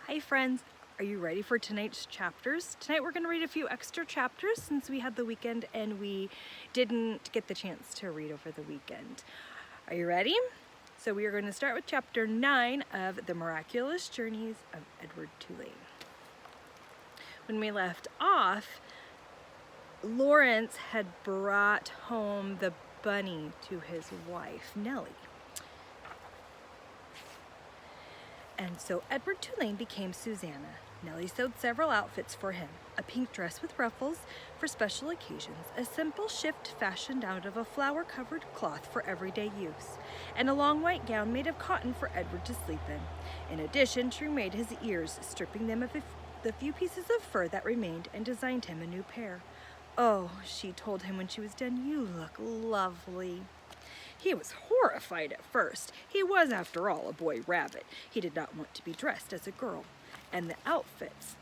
Hi friends, are you ready for tonight's chapters? Tonight we're going to read a few extra chapters since we had the weekend and we didn't get the chance to read over the weekend. Are you ready? So we are going to start with chapter 9 of The Miraculous Journeys of Edward Tulane. When we left off, Lawrence had brought home the bunny to his wife, Nellie. And so Edward Tulane became Susanna. Nellie sewed several outfits for him: a pink dress with ruffles for special occasions, a simple shift fashioned out of a flower-covered cloth for everyday use, and a long white gown made of cotton for Edward to sleep in. In addition, she remade his ears, stripping them of the few pieces of fur that remained, and designed him a new pair. "Oh," she told him when she was done, "you look lovely." He was horrified at first. He was, after all, a boy rabbit. He did not want to be dressed as a girl. And the outfits,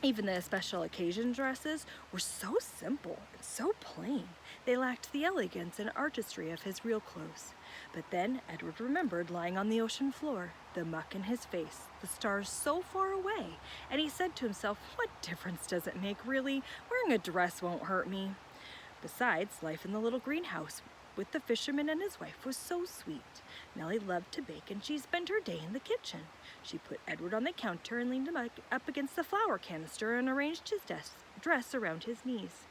even the special occasion dresses, were so simple and so plain. They lacked the elegance and artistry of his real clothes. But then Edward remembered lying on the ocean floor, the muck in his face, the stars so far away, and he said to himself, "What difference does it make, really? Wearing a dress won't hurt me." Besides, life in the little greenhouse with the fisherman and his wife was so sweet. Nellie loved to bake, and she spent her day in the kitchen. She put Edward on the counter and leaned him up against the flour canister and arranged his dress around his knees.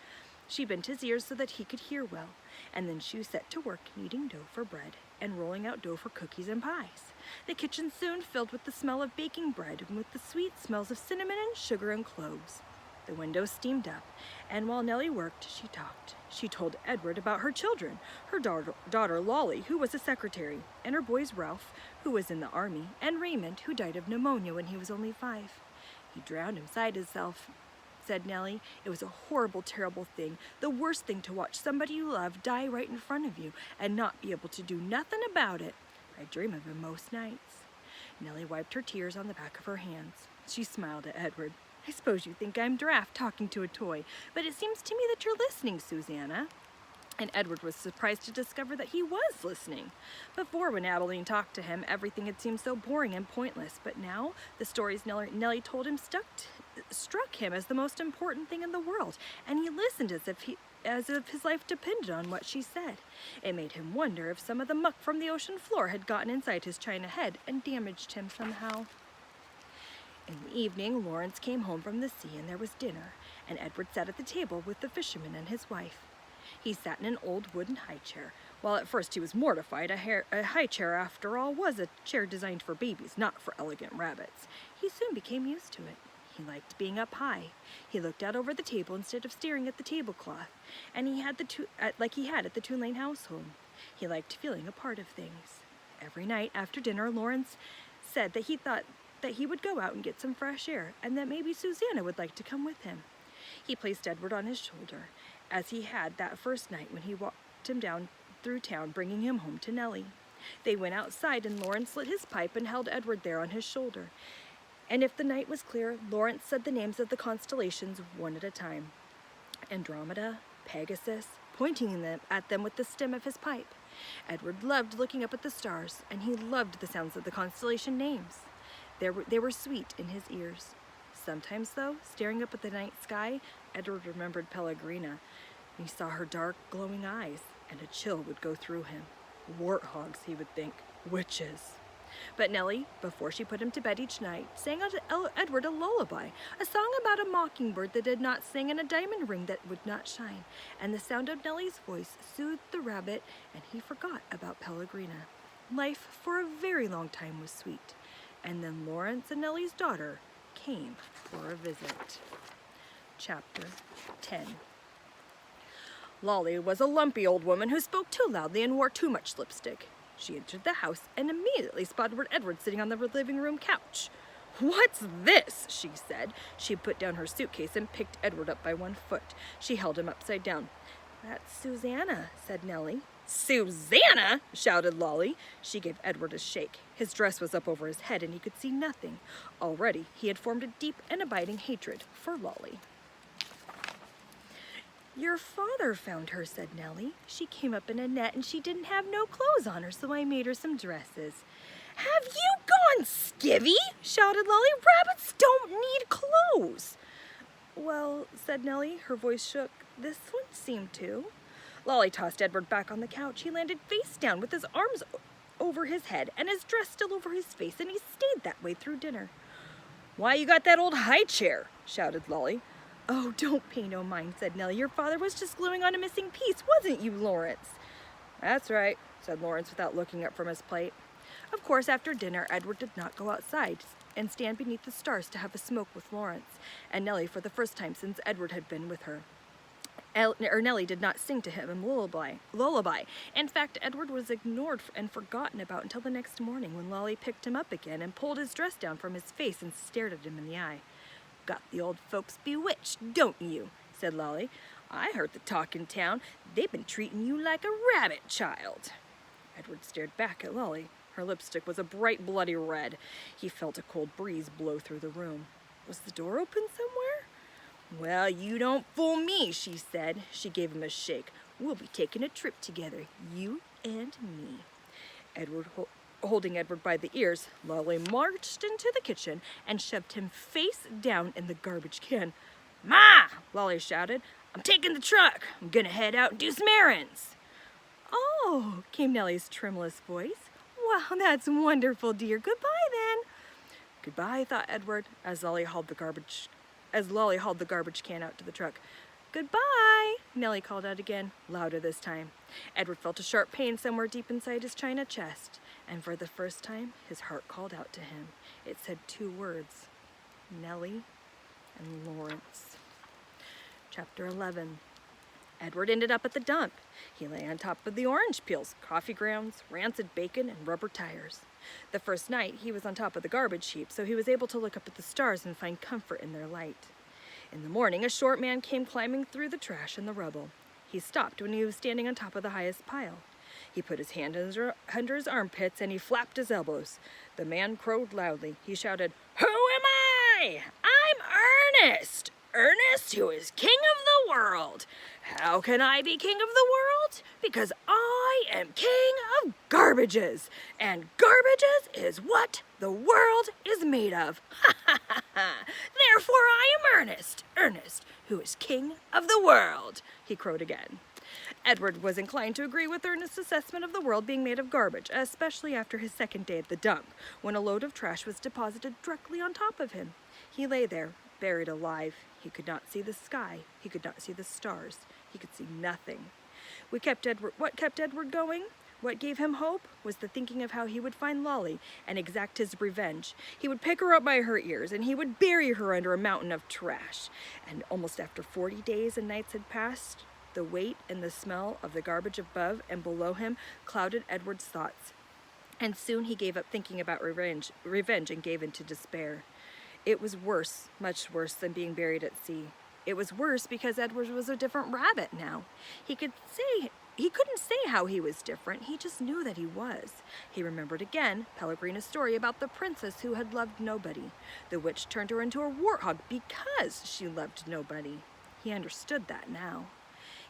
She bent his ears so that he could hear well, and then she set to work kneading dough for bread and rolling out dough for cookies and pies. The kitchen soon filled with the smell of baking bread and with the sweet smells of cinnamon and sugar and cloves. The windows steamed up, and while Nellie worked, she talked. She told Edward about her children, her daughter Lolly, who was a secretary, and her boys Ralph, who was in the army, and Raymond, who died of pneumonia when he was only 5. "He drowned inside himself," said Nellie. "It was a horrible, terrible thing, the worst thing to watch somebody you love die right in front of you and not be able to do nothing about it. I dream of him most nights." Nellie wiped her tears on the back of her hands. She smiled at Edward. "I suppose you think I'm daft talking to a toy, but it seems to me that you're listening, Susanna." And Edward was surprised to discover that he was listening. Before, when Adeline talked to him, everything had seemed so boring and pointless, but now the stories Nellie told him struck him as the most important thing in the world, and he listened as if his life depended on what she said. It made him wonder if some of the muck from the ocean floor had gotten inside his china head and damaged him somehow. In the evening, Lawrence came home from the sea, and there was dinner, and Edward sat at the table with the fisherman and his wife. He sat in an old wooden high chair. While at first he was mortified, a high chair, after all, was a chair designed for babies, not for elegant rabbits. He soon became used to it. He liked being up high. He looked out over the table instead of staring at the tablecloth, and he had like he had at the Tulane household. He liked feeling a part of things. Every night after dinner, Lawrence said that he thought that he would go out and get some fresh air, and that maybe Susanna would like to come with him. He placed Edward on his shoulder, as he had that first night when he walked him down through town, bringing him home to Nellie. They went outside, and Lawrence lit his pipe and held Edward there on his shoulder. And if the night was clear, Lawrence said the names of the constellations one at a time: Andromeda, Pegasus, pointing at them with the stem of his pipe. Edward loved looking up at the stars, and he loved the sounds of the constellation names. They were sweet in his ears. Sometimes, though, staring up at the night sky, Edward remembered Pellegrina. He saw her dark, glowing eyes, and a chill would go through him. Warthogs, he would think. Witches. But Nellie, before she put him to bed each night, sang Edward a lullaby, a song about a mockingbird that did not sing and a diamond ring that would not shine. And the sound of Nellie's voice soothed the rabbit, and he forgot about Pellegrina. Life for a very long time was sweet. And then Lawrence and Nellie's daughter came for a visit. Chapter 10. Lolly was a lumpy old woman who spoke too loudly and wore too much lipstick. She entered the house and immediately spotted Edward sitting on the living room couch. "What's this?" she said. She put down her suitcase and picked Edward up by one foot. She held him upside down. "That's Susanna," said Nellie. "Susanna!" shouted Lolly. She gave Edward a shake. His dress was up over his head, and he could see nothing. Already he had formed a deep and abiding hatred for Lolly. "Your father found her," said Nellie. "She came up in a net, and she didn't have no clothes on her, so I made her some dresses." "Have you on, Skivvy, shouted Lolly. Rabbits don't need clothes. Well, said Nellie, her voice shook. This one seemed to. Lolly tossed Edward back on the couch. He landed face down with his arms over his head and his dress still over his face, and he stayed that way through dinner. Why, you got that old high chair, shouted Lolly. Oh, don't pay no mind, said Nellie. Your father was just gluing on a missing piece, wasn't you, Lawrence? That's right, said Lawrence without looking up from his plate. Of course, after dinner, Edward did not go outside and stand beneath the stars to have a smoke with Lawrence and Nellie for the first time since Edward had been with her. Nellie did not sing to him a lullaby. In fact, Edward was ignored and forgotten about until the next morning when Lolly picked him up again and pulled his dress down from his face and stared at him in the eye. Got the old folks bewitched, don't you? Said Lolly. I heard the talk in town. They've been treating you like a rabbit child. Edward stared back at Lolly. Her lipstick was a bright bloody red. He felt a cold breeze blow through the room. Was the door open somewhere? Well, you don't fool me, she said. She gave him a shake. We'll be taking a trip together, you and me. Holding Edward by the ears, Lolly marched into the kitchen and shoved him face down in the garbage can. Ma! Lolly shouted. I'm taking the truck. I'm gonna head out and do some errands. Oh, came Nellie's tremulous voice. Wow, that's wonderful, dear. Goodbye, then. Goodbye, thought Edward, as Lolly hauled the garbage can out to the truck. Goodbye, Nellie called out again, louder this time. Edward felt a sharp pain somewhere deep inside his china chest, and for the first time, his heart called out to him. It said two words, Nellie and Lawrence. Chapter 11. Edward ended up at the dump. He lay on top of the orange peels, coffee grounds, rancid bacon, and rubber tires. The first night, he was on top of the garbage heap, so he was able to look up at the stars and find comfort in their light. In the morning, a short man came climbing through the trash and the rubble. He stopped when he was standing on top of the highest pile. He put his hand under his armpits and he flapped his elbows. The man crowed loudly. He shouted, Who am I? I'm Ernest! Ernest, who is king of the world. How can I be king of the world? Because I am king of garbages, and garbages is what the world is made of. Ha ha ha ha! Therefore I am Ernest, Ernest, who is king of the world, he crowed again. Edward was inclined to agree with Ernest's assessment of the world being made of garbage, especially after his second day at the dump, when a load of trash was deposited directly on top of him. He lay there, buried alive. He could not see the sky. He could not see the stars. He could see nothing. What kept Edward going? What gave him hope was the thinking of how he would find Lolly and exact his revenge. He would pick her up by her ears, and he would bury her under a mountain of trash. And almost after 40 days and nights had passed, the weight and the smell of the garbage above and below him clouded Edward's thoughts. And soon he gave up thinking about revenge and gave into despair. It was worse, much worse than being buried at sea. It was worse because Edward was a different rabbit now. He couldn't say how he was different. He just knew that he was. He remembered again Pellegrina's story about the princess who had loved nobody. The witch turned her into a warthog because she loved nobody. He understood that now.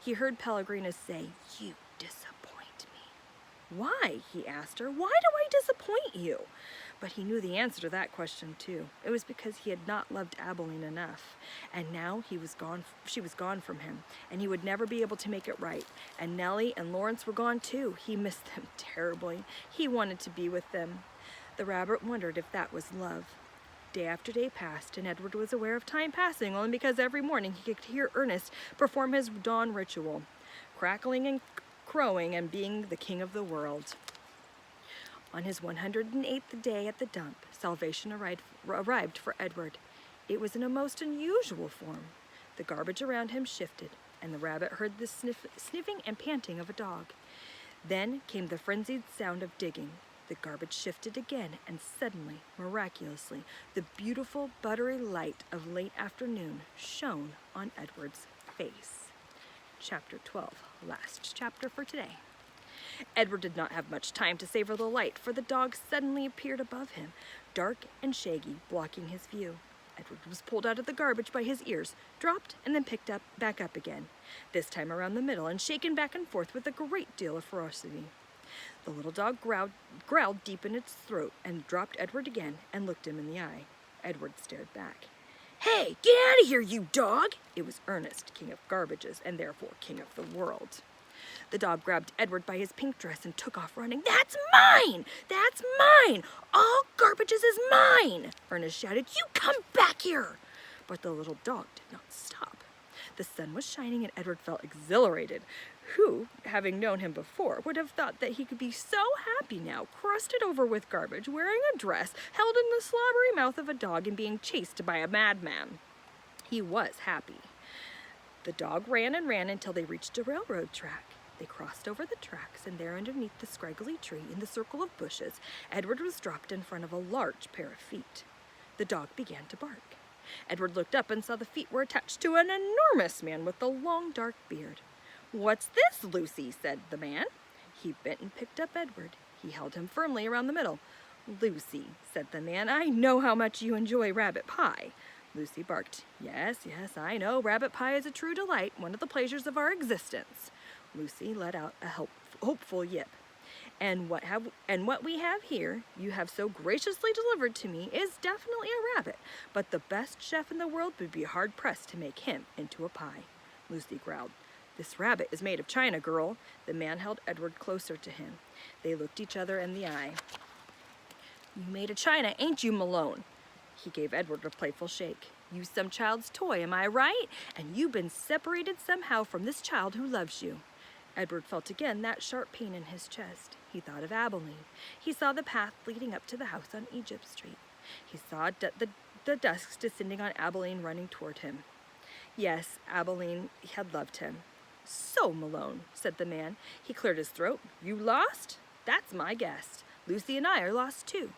He heard Pellegrina say, You disappoint me. Why? He asked her. Why do I disappoint you? But he knew the answer to that question too. It was because he had not loved Abilene enough. And now she was gone from him, and he would never be able to make it right. And Nellie and Lawrence were gone too. He missed them terribly. He wanted to be with them. The rabbit wondered if that was love. Day after day passed, and Edward was aware of time passing only because every morning he could hear Ernest perform his dawn ritual, crackling and crowing and being the king of the world. On his 108th day at the dump, salvation arrived for Edward. It was in a most unusual form. The garbage around him shifted, and the rabbit heard the sniffing and panting of a dog. Then came the frenzied sound of digging. The garbage shifted again, and suddenly, miraculously, the beautiful, buttery light of late afternoon shone on Edward's face. Chapter 12, last chapter for today. Edward did not have much time to savor the light, for the dog suddenly appeared above him, dark and shaggy, blocking his view. Edward was pulled out of the garbage by his ears, dropped, and then picked back up again, this time around the middle, and shaken back and forth with a great deal of ferocity. The little dog growled deep in its throat and dropped Edward again and looked him in the eye. Edward stared back. "Hey, get out of here, you dog!" It was Ernest, king of garbages, and therefore king of the world. The dog grabbed Edward by his pink dress and took off running. "That's mine! That's mine! All garbages is mine!" Ernest shouted. "You come back here!" But the little dog did not stop. The sun was shining and Edward felt exhilarated. Who, having known him before, would have thought that he could be so happy now, crusted over with garbage, wearing a dress, held in the slobbery mouth of a dog, and being chased by a madman? He was happy. The dog ran and ran until they reached a railroad track. They crossed over the tracks, and there underneath the scraggly tree, in the circle of bushes, Edward was dropped in front of a large pair of feet. The dog began to bark. Edward looked up and saw the feet were attached to an enormous man with a long, dark beard. "What's this, Lucy?" said the man. He bent and picked up Edward. He held him firmly around the middle. "Lucy," said the man, "I know how much you enjoy rabbit pie." Lucy barked. "Yes, yes, I know. Rabbit pie is a true delight, one of the pleasures of our existence." Lucy let out a hopeful yip. And what we have here, you have so graciously delivered to me, is definitely a rabbit, but the best chef in the world would be hard-pressed to make him into a pie." Lucy growled. "This rabbit is made of china, girl." The man held Edward closer to him. They looked each other in the eye. "You made of china, ain't you, Malone?" He gave Edward a playful shake. "You some child's toy, am I right? And you've been separated somehow from this child who loves you." Edward felt again that sharp pain in his chest. He thought of Abilene. He saw the path leading up to the house on Egypt Street. He saw the dusk descending on Abilene running toward him. Yes, Abilene had loved him. "So, Malone," said the man. He cleared his throat. "You lost? That's my guess. Lucy and I are lost too."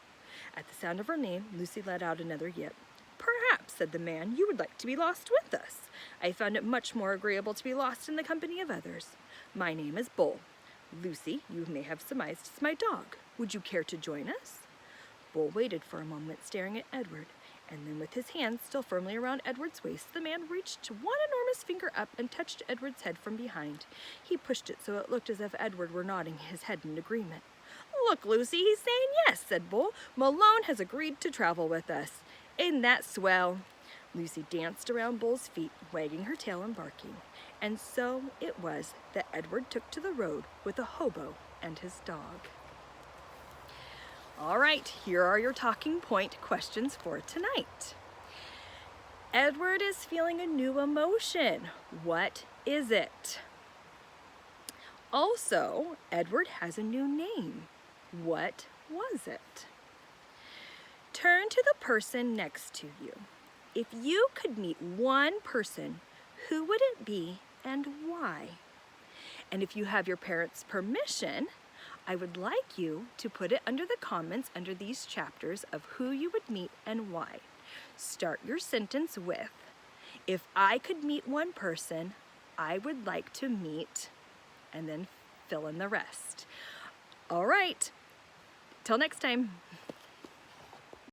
At the sound of her name, Lucy let out another yip. "Perhaps," said the man, "you would like to be lost with us. I found it much more agreeable to be lost in the company of others. My name is Bull. Lucy, you may have surmised, is my dog. Would you care to join us?" Bull waited for a moment, staring at Edward, and then with his hands still firmly around Edward's waist, the man reached one enormous finger up and touched Edward's head from behind. He pushed it so it looked as if Edward were nodding his head in agreement. "Look, Lucy, he's saying yes," said Bull. "Malone has agreed to travel with us. Isn't that swell?" Lucy danced around Bull's feet, wagging her tail and barking. And so it was that Edward took to the road with a hobo and his dog. All right, here are your talking point questions for tonight. Edward is feeling a new emotion. What is it? Also, Edward has a new name. What was it? Turn to the person next to you. If you could meet one person, who would it be and why? And if you have your parents' permission, I would like you to put it under the comments under these chapters of who you would meet and why. Start your sentence with, "If I could meet one person, I would like to meet," and then fill in the rest. All right, till next time.